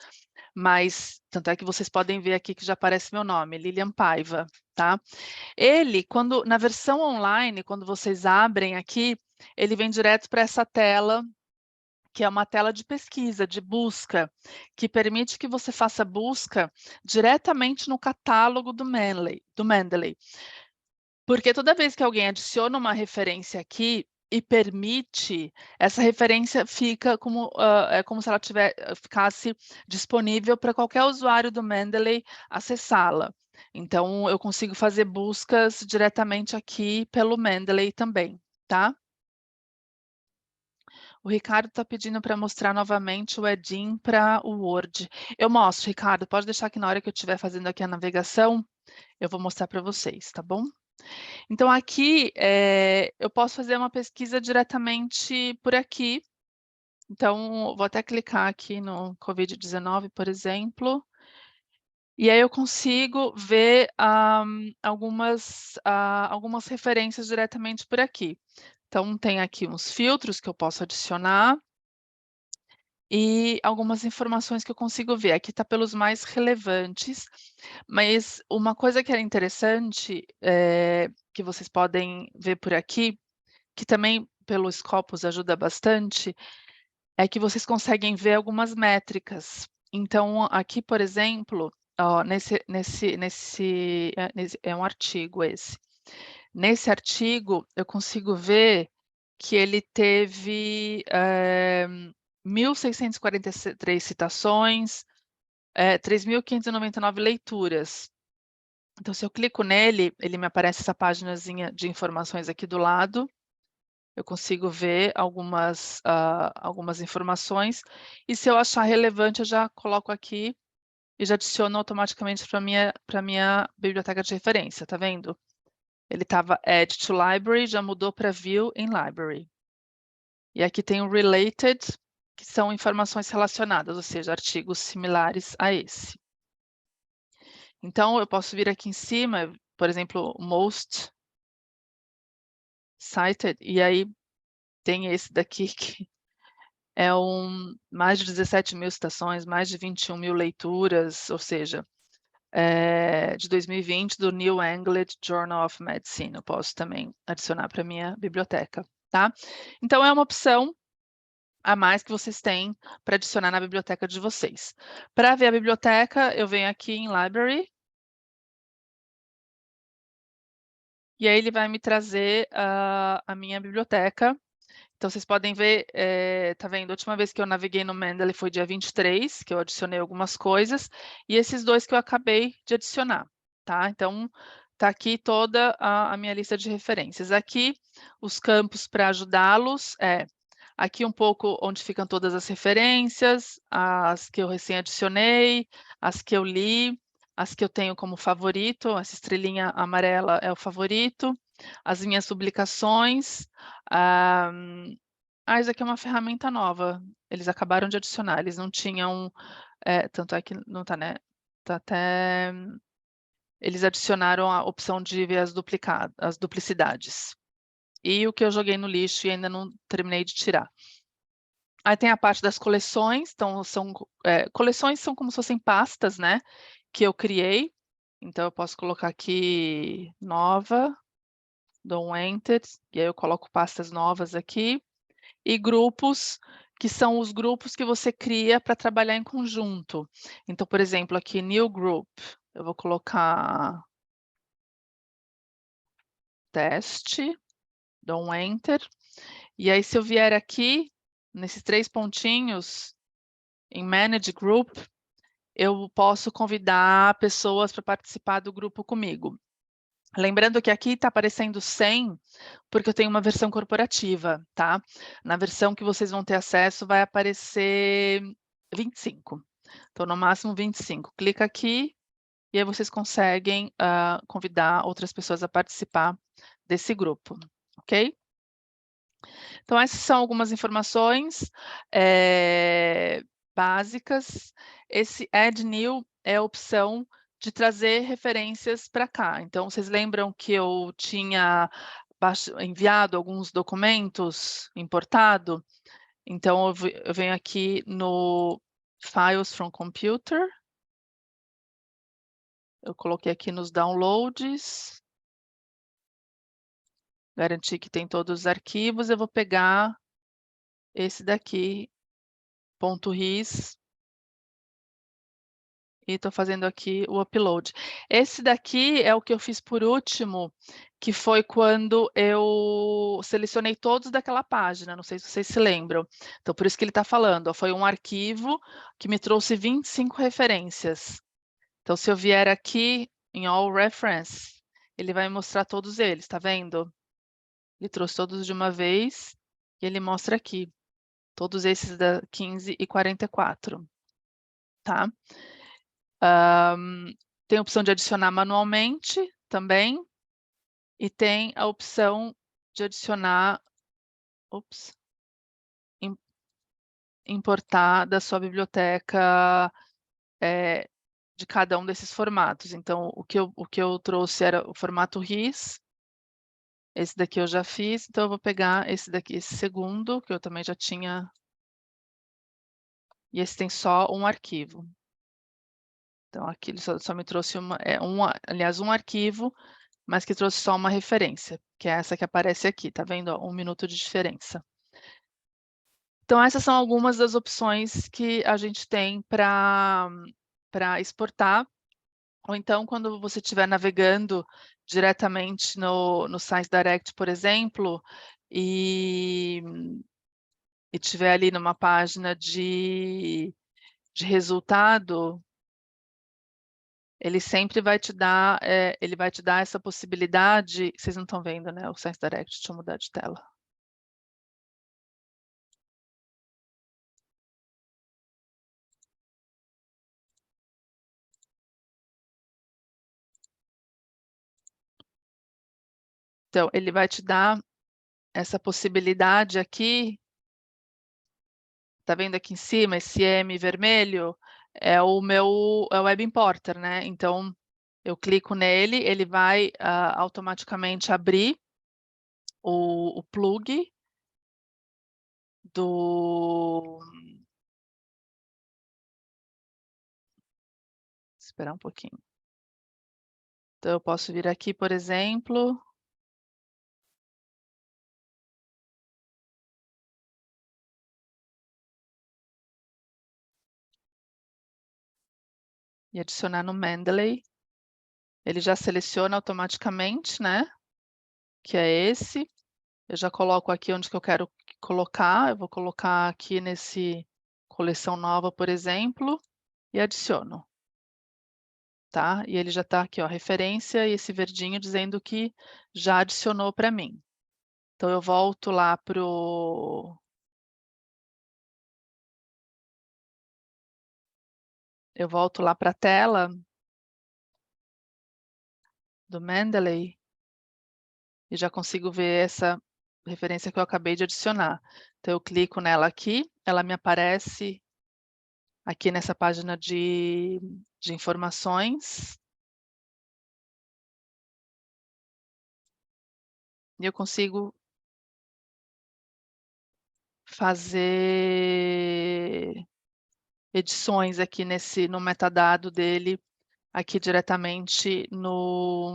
mas tanto é que vocês podem ver aqui que já aparece meu nome, Lilian Paiva, tá. Ele, quando na versão online, quando vocês abrem aqui, ele vem direto para essa tela, que é uma tela de pesquisa, de busca, que permite que você faça busca diretamente no catálogo do Mendeley. Porque toda vez que alguém adiciona uma referência aqui e permite, essa referência fica como, é como se ela ficasse disponível para qualquer usuário do Mendeley acessá-la. Então eu consigo fazer buscas diretamente aqui pelo Mendeley também, tá. O Ricardo está pedindo para mostrar novamente o add-in para o Word. Eu mostro, Ricardo, pode deixar que na hora que eu estiver fazendo aqui a navegação, eu vou mostrar para vocês, tá bom? Então aqui, eu posso fazer uma pesquisa diretamente por aqui. Então, vou até clicar aqui no Covid-19, por exemplo, e aí eu consigo ver, algumas referências diretamente por aqui. Então tem aqui uns filtros que eu posso adicionar, e algumas informações que eu consigo ver. Aqui está pelos mais relevantes, mas uma coisa que era interessante, que vocês podem ver por aqui, que também pelo Scopus ajuda bastante, é que vocês conseguem ver algumas métricas. Então, aqui, por exemplo, ó, nesse é um artigo esse. Nesse artigo, eu consigo ver que ele teve, 1.643 citações, 3.599 leituras. Então, se eu clico nele, ele me aparece essa paginazinha de informações aqui do lado. Eu consigo ver algumas informações, e se eu achar relevante, eu já coloco aqui e já adiciono automaticamente para minha biblioteca de referência, tá vendo? Ele estava Add to Library, já mudou para View in Library. E aqui tem o Related, que são informações relacionadas, ou seja, artigos similares a esse. Então eu posso vir aqui em cima, por exemplo, Most Cited, e aí tem esse daqui que é mais de 17.000 citações, mais de 21.000 leituras, ou seja, de 2020 do New England Journal of Medicine. Eu posso também adicionar para minha biblioteca, tá. Então é uma opção a mais que vocês têm para adicionar na biblioteca de vocês. Para ver a biblioteca, eu venho aqui em Library, e aí ele vai me trazer a minha biblioteca. Então vocês podem ver, tá vendo, a última vez que eu naveguei no Mendeley foi dia 23, que eu adicionei algumas coisas, e esses 2 que eu acabei de adicionar, tá. Então, tá aqui toda a minha lista de referências. Aqui, os campos para ajudá-los, aqui um pouco onde ficam todas as referências, as que eu recém adicionei, as que eu li, as que eu tenho como favorito, essa estrelinha amarela é o favorito, as minhas publicações, ah, isso aqui é uma ferramenta nova, eles acabaram de adicionar, eles não tinham, tanto é que não tá, né, tá até eles adicionaram a opção de ver as duplicidades. E o que eu joguei no lixo e ainda não terminei de tirar. Aí tem a parte das coleções, então coleções são como se fossem pastas, né, que eu criei. Então eu posso colocar aqui nova, dou um enter, e aí eu coloco pastas novas aqui. E grupos, que são os grupos que você cria para trabalhar em conjunto. Então, por exemplo, aqui new group, eu vou colocar teste, dou um enter, e aí se eu vier aqui, nesses 3 pontinhos, em manage group, eu posso convidar pessoas para participar do grupo comigo. Lembrando que aqui está aparecendo 100, porque eu tenho uma versão corporativa, tá? Na versão que vocês vão ter acesso vai aparecer 25. Então, no máximo 25. Clica aqui e aí vocês conseguem convidar outras pessoas a participar desse grupo, ok? Então, essas são algumas informações básicas. Esse Add New é a opção de trazer referências para cá. Então, vocês lembram que eu tinha enviado alguns documentos importado? Então, eu venho aqui no Files from Computer. Eu coloquei aqui nos downloads. Garantir que tem todos os arquivos. Eu vou pegar esse daqui, .ris, e estou fazendo aqui o upload. Esse daqui é o que eu fiz por último, que foi quando eu selecionei todos daquela página, não sei se vocês se lembram. Então, por isso que ele está falando, ó, foi um arquivo que me trouxe 25 referências. Então, se eu vier aqui em All Reference, ele vai mostrar todos eles, tá vendo? Ele trouxe todos de uma vez, e ele mostra aqui, todos esses da 15 e 44, tá? Tem a opção de adicionar manualmente também, e tem a opção de adicionar, importar da sua biblioteca de cada um desses formatos. Então, o que eu trouxe era o formato RIS, esse daqui eu já fiz, então eu vou pegar esse daqui, esse segundo, que eu também já tinha, e esse tem só um arquivo. Então, aqui ele só me trouxe aliás, um arquivo, mas que trouxe só uma referência, que é essa que aparece aqui, tá vendo? Ó, 1 minuto de diferença. Então, essas são algumas das opções que a gente tem para exportar, ou então, quando você estiver navegando diretamente no Science Direct, por exemplo, e estiver ali numa página de resultado, ele sempre vai te dar, ele vai te dar essa possibilidade. Vocês não estão vendo, né, o Science Direct, deixa eu mudar de tela. Então, ele vai te dar essa possibilidade aqui, tá vendo aqui em cima, esse M vermelho? É o Web Importer, né? Então, eu clico nele, ele vai automaticamente abrir o plug do... Esperar um pouquinho. Então, eu posso vir aqui, por exemplo, e adicionar no Mendeley. Ele já seleciona automaticamente, né? Que é esse. Eu já coloco aqui onde que eu quero colocar. Eu vou colocar aqui nesse coleção nova, por exemplo, e adiciono. Tá? E ele já está aqui, ó, referência, e esse verdinho dizendo que já adicionou para mim. Então, eu volto lá para a tela do Mendeley e já consigo ver essa referência que eu acabei de adicionar. Então, eu clico nela aqui, ela me aparece aqui nessa página de informações. E eu consigo fazer edições aqui no metadado dele, aqui diretamente no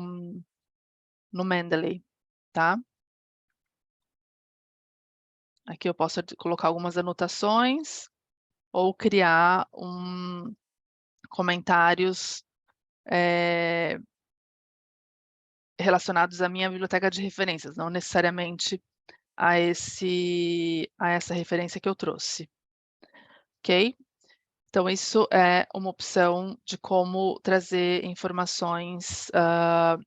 Mendeley, tá? Aqui eu posso colocar algumas anotações ou criar comentários relacionados à minha biblioteca de referências, não necessariamente a essa referência que eu trouxe, ok? Então isso é uma opção de como trazer informações,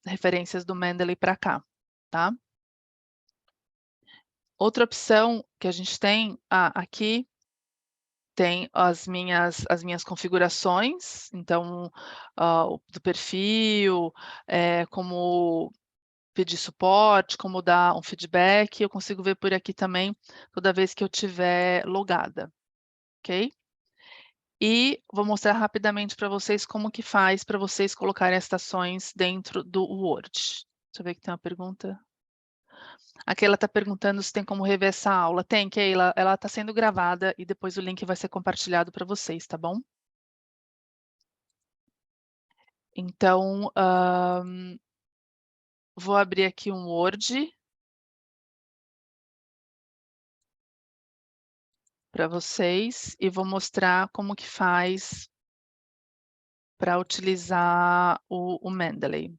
referências do Mendeley para cá, tá? Outra opção que a gente tem, aqui tem as minhas configurações, então, do perfil, como pedir suporte, como dar um feedback, eu consigo ver por aqui também, toda vez que eu tiver logada, ok? E vou mostrar rapidamente para vocês como que faz para vocês colocarem as citações dentro do Word. Deixa eu ver que tem uma pergunta. A Keila está perguntando se tem como rever essa aula. Tem, Keila, ela está sendo gravada e depois o link vai ser compartilhado para vocês, tá bom? Então, vou abrir aqui um Word para vocês e vou mostrar como que faz para utilizar o Mendeley.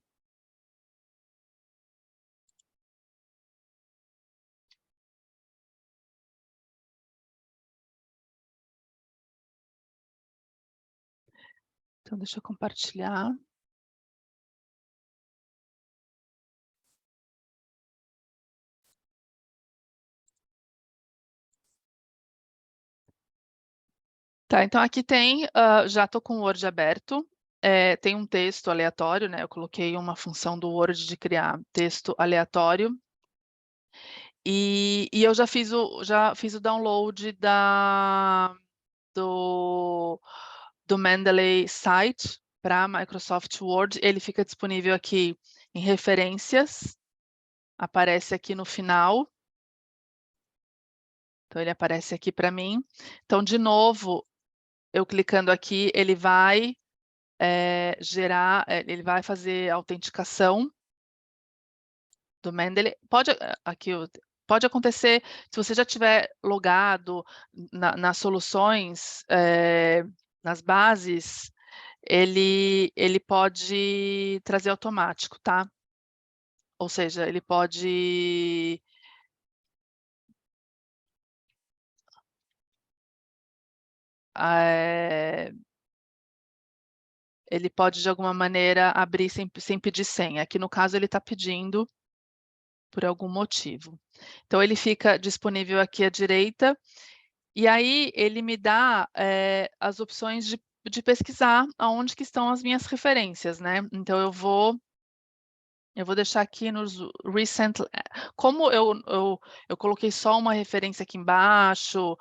Então, deixa eu compartilhar. Tá, então aqui tem, já estou com o Word aberto, tem um texto aleatório, né, eu coloquei uma função do Word de criar texto aleatório, e eu já fiz o download do Mendeley site para Microsoft Word, ele fica disponível aqui em referências, aparece aqui no final. Então ele aparece aqui para mim. Então, de novo, eu clicando aqui, ele vai ele vai fazer a autenticação do Mendeley. Pode acontecer, se você já tiver logado nas soluções, nas bases, ele pode trazer automático, tá? Ou seja, ele pode de alguma maneira abrir sem pedir senha. Aqui no caso ele está pedindo por algum motivo. Então ele fica disponível aqui à direita, e aí ele me dá as opções de pesquisar aonde que estão as minhas referências, né? Então eu vou deixar aqui nos recent, como eu coloquei só uma referência aqui embaixo,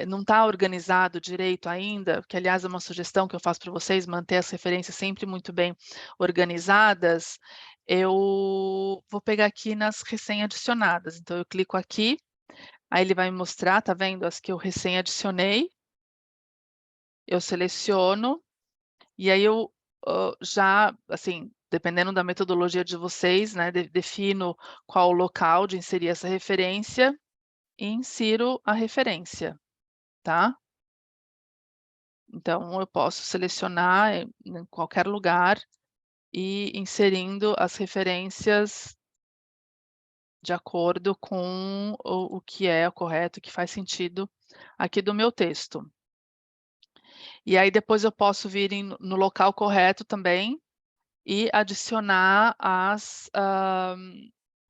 não está organizado direito ainda, que aliás é uma sugestão que eu faço para vocês, manter as referências sempre muito bem organizadas, eu vou pegar aqui nas recém-adicionadas. Então eu clico aqui, aí ele vai me mostrar, tá vendo as que eu recém-adicionei, eu seleciono, e aí eu já, assim, dependendo da metodologia de vocês, né, defino qual o local de inserir essa referência e insiro a referência, tá? Então eu posso selecionar em qualquer lugar e inserindo as referências de acordo com o que é correto, o que faz sentido aqui do meu texto. E aí depois eu posso vir no local correto também e adicionar a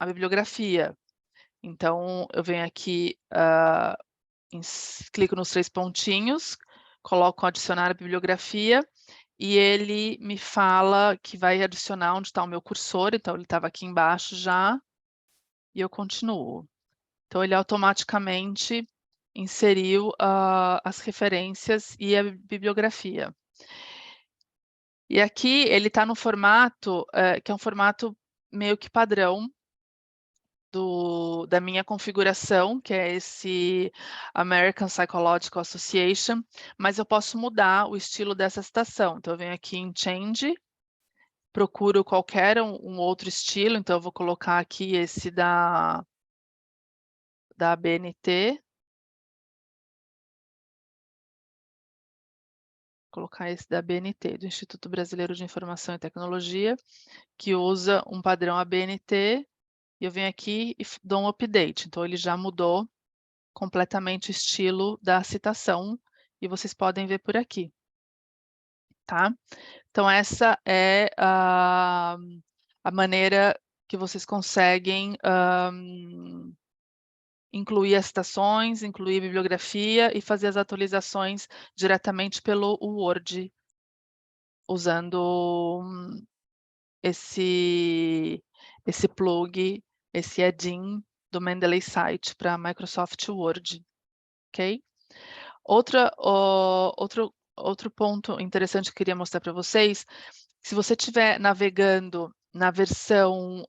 bibliografia. Então, eu venho aqui, clico nos 3 pontinhos, coloco adicionar a bibliografia, e ele me fala que vai adicionar onde está o meu cursor, então ele estava aqui embaixo já, e eu continuo. Então ele automaticamente inseriu, as referências e a bibliografia. E aqui ele está no formato, que é um formato meio que padrão da minha configuração, que é esse American Psychological Association, mas eu posso mudar o estilo dessa citação. Então eu venho aqui em Change, procuro qualquer um outro estilo, então eu vou colocar aqui esse da ABNT. Colocar esse da ABNT, do Instituto Brasileiro de Informação e Tecnologia, que usa um padrão ABNT, e eu venho aqui e dou um update. Então ele já mudou completamente o estilo da citação, e vocês podem ver por aqui, tá? Então essa é a maneira que vocês conseguem incluir as citações, incluir bibliografia e fazer as atualizações diretamente pelo Word, usando esse plug, esse add-in do Mendeley Site para Microsoft Word, ok? Outro ponto interessante que eu queria mostrar para vocês, se você estiver navegando na versão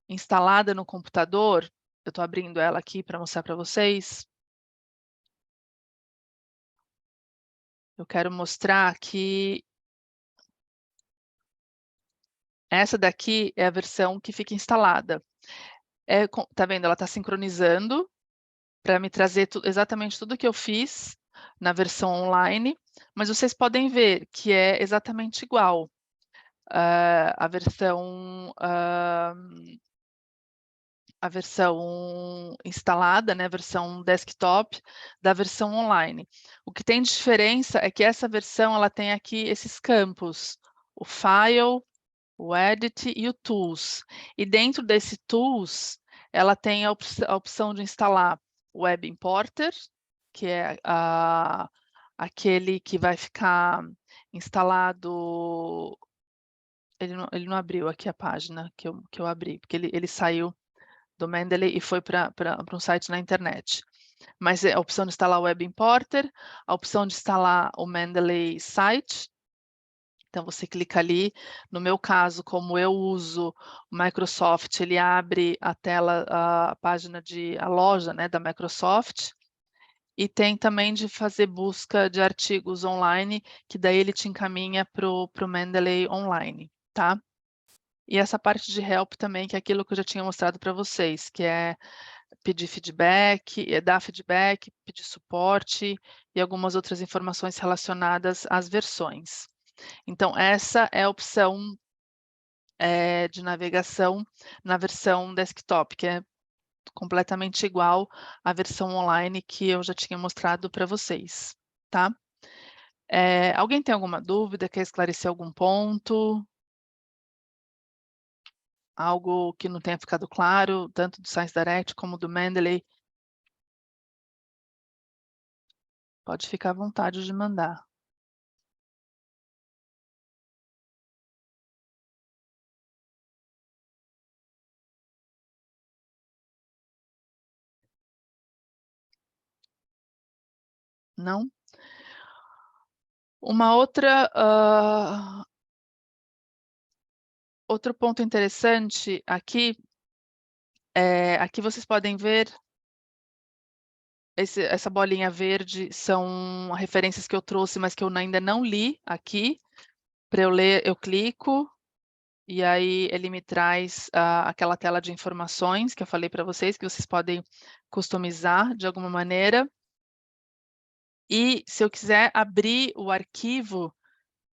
instalada no computador, eu estou abrindo ela aqui para mostrar para vocês. Eu quero mostrar que essa daqui é a versão que fica instalada. Tá vendo? Ela está sincronizando para me trazer exatamente tudo que eu fiz na versão online, mas vocês podem ver que é exatamente igual a versão instalada, né, a versão desktop, da versão online. O que tem de diferença é que essa versão ela tem aqui esses campos, o File, o Edit e o Tools. E dentro desse Tools, ela tem a opção de instalar o Web Importer, que é aquele que vai ficar instalado. Ele não abriu aqui a página que eu abri, porque ele saiu do Mendeley e foi para um site na internet. Mas é a opção de instalar o Web Importer, a opção de instalar o Mendeley Site. Então você clica ali, no meu caso, como eu uso o Microsoft, ele abre a tela, a página a loja, né, da Microsoft, e tem também de fazer busca de artigos online, que daí ele te encaminha para o Mendeley Online, tá? E essa parte de help também, que é aquilo que eu já tinha mostrado para vocês, que é pedir feedback, dar feedback, pedir suporte e algumas outras informações relacionadas às versões. Então essa é a opção de navegação na versão desktop, que é completamente igual à versão online que eu já tinha mostrado para vocês, tá? Alguém tem alguma dúvida, quer esclarecer algum ponto? Algo que não tenha ficado claro, tanto do Science Direct como do Mendeley? Pode ficar à vontade de mandar. Não? Uma outro ponto interessante aqui, aqui vocês podem ver essa bolinha verde são referências que eu trouxe, mas que eu ainda não li aqui. Para eu ler, eu clico, e aí ele me traz aquela tela de informações que eu falei para vocês, que vocês podem customizar de alguma maneira. E se eu quiser abrir o arquivo,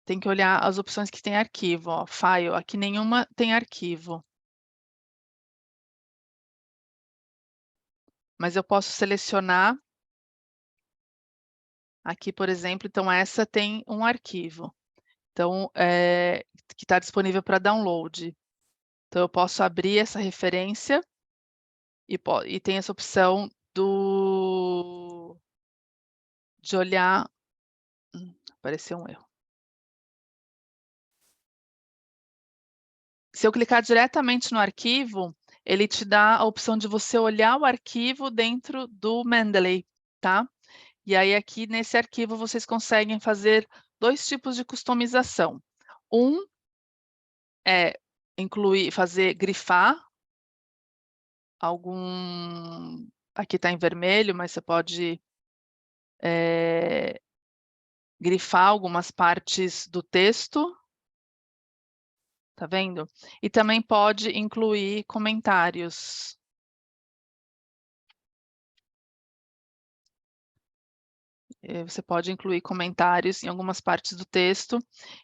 tem que olhar as opções que tem arquivo, ó, File, aqui nenhuma tem arquivo. Mas eu posso selecionar aqui, por exemplo, então essa tem um arquivo. Então, que está disponível para download. Então eu posso abrir essa referência e tem essa opção de olhar. Apareceu um erro. Se eu clicar diretamente no arquivo, ele te dá a opção de você olhar o arquivo dentro do Mendeley, tá? E aí aqui nesse arquivo vocês conseguem fazer 2 tipos de customização. Um é grifar algum... Aqui está em vermelho, mas você pode grifar algumas partes do texto. Tá vendo? E também pode incluir comentários. Você pode incluir comentários em algumas partes do texto,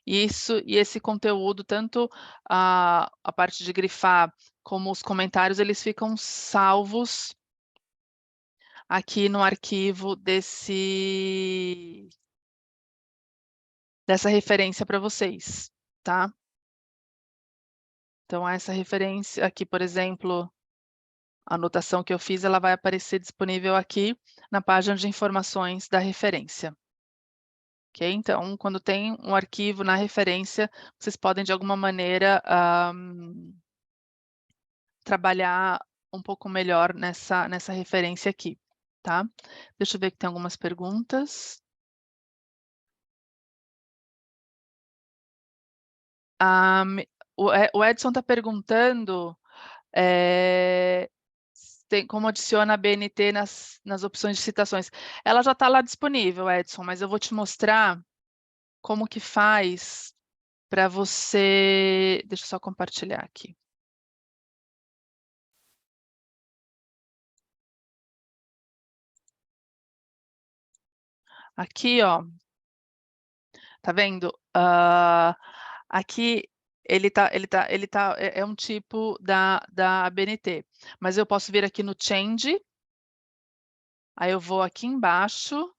e esse conteúdo, tanto a parte de grifar como os comentários, eles ficam salvos aqui no arquivo dessa referência para vocês, tá? Então, essa referência aqui, por exemplo, a anotação que eu fiz, ela vai aparecer disponível aqui na página de informações da referência. Ok? Então, quando tem um arquivo na referência, vocês podem, de alguma maneira, trabalhar um pouco melhor nessa referência aqui, tá? Deixa eu ver que tem algumas perguntas. O Edson está perguntando como adiciona a BNT nas opções de citações. Ela já está lá disponível, Edson, mas eu vou te mostrar como que faz para você... Deixa eu só compartilhar aqui. Aqui, ó, tá vendo? Aqui é um tipo da ABNT, mas eu posso vir aqui no Change, aí eu vou aqui embaixo,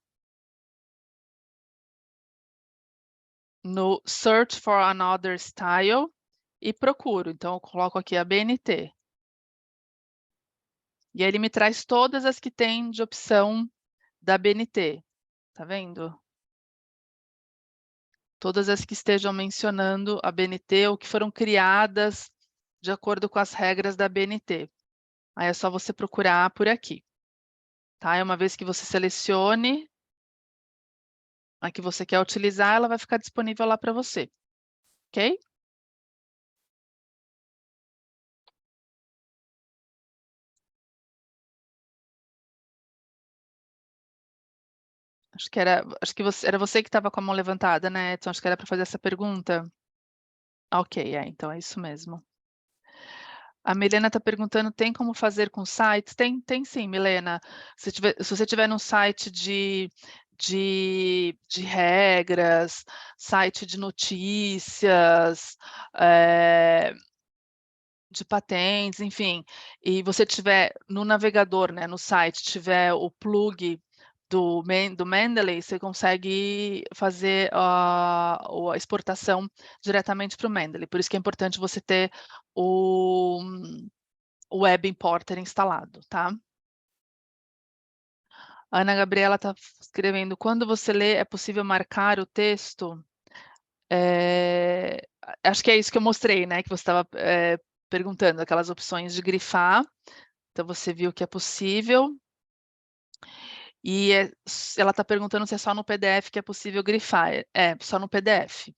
no Search for Another Style, e procuro. Então, eu coloco aqui a BNT. E aí ele me traz todas as que tem de opção da BNT. Tá vendo? Todas as que estejam mencionando a BNT ou que foram criadas de acordo com as regras da BNT. Aí é só você procurar por aqui. Tá? E uma vez que você selecione a que você quer utilizar, ela vai ficar disponível lá para você. Ok? Acho que era você que estava com a mão levantada, né, Edson? Acho que era para fazer essa pergunta. Ok, então é isso mesmo. A Milena está perguntando, tem como fazer com sites? Tem sim, Milena. Se você tiver num site de regras, site de notícias, de patentes, enfim, e você tiver no navegador, né, no site, tiver o plug do Mendeley, você consegue fazer a exportação diretamente para o Mendeley. Por isso que é importante você ter o Web Importer instalado, tá? A Ana Gabriela está escrevendo, quando você lê, é possível marcar o texto? Acho que é isso que eu mostrei, né? Que você estava perguntando, aquelas opções de grifar. Então, você viu que é possível. E ela está perguntando se é só no PDF que é possível grifar. É, só no PDF.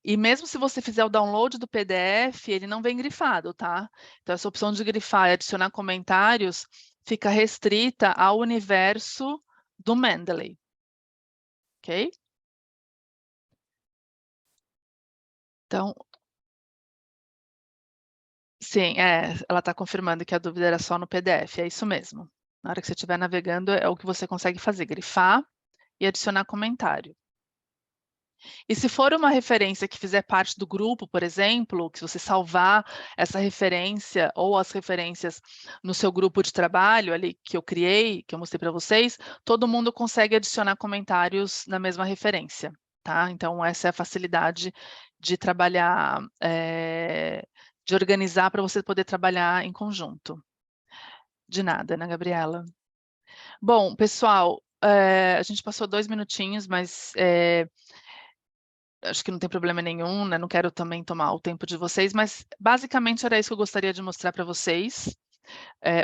E mesmo se você fizer o download do PDF, ele não vem grifado, tá? Então, essa opção de grifar e adicionar comentários fica restrita ao universo do Mendeley. Ok? Então, sim, ela está confirmando que a dúvida era só no PDF, é isso mesmo. Na hora que você estiver navegando, é o que você consegue fazer, grifar e adicionar comentário. E se for uma referência que fizer parte do grupo, por exemplo, que você salvar essa referência ou as referências no seu grupo de trabalho ali que eu criei, que eu mostrei para vocês, todo mundo consegue adicionar comentários na mesma referência, tá? Então, essa é a facilidade de trabalhar, de organizar para você poder trabalhar em conjunto. De nada, Ana Gabriela. Bom, pessoal, a gente passou 2 minutinhos, mas acho que não tem problema nenhum, né? Não quero também tomar o tempo de vocês, mas basicamente era isso que eu gostaria de mostrar para vocês.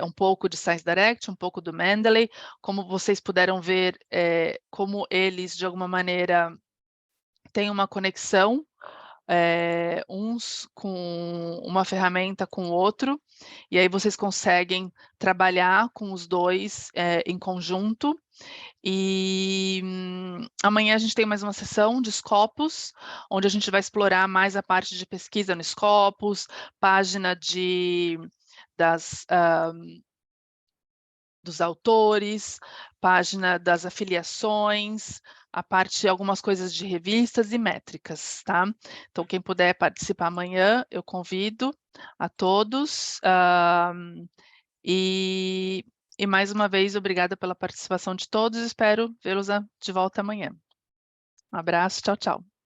Um pouco de Science Direct, um pouco do Mendeley, como vocês puderam ver, como eles, de alguma maneira, têm uma conexão uns com uma ferramenta com o outro, e aí vocês conseguem trabalhar com os 2 em conjunto. E, amanhã a gente tem mais uma sessão de Scopus, onde a gente vai explorar mais a parte de pesquisa no Scopus, página das, dos autores, página das afiliações, a parte algumas coisas de revistas e métricas, tá. Então quem puder participar amanhã, eu convido a todos, e mais uma vez obrigada pela participação de todos, espero vê-los de volta amanhã. Um abraço, tchau, tchau.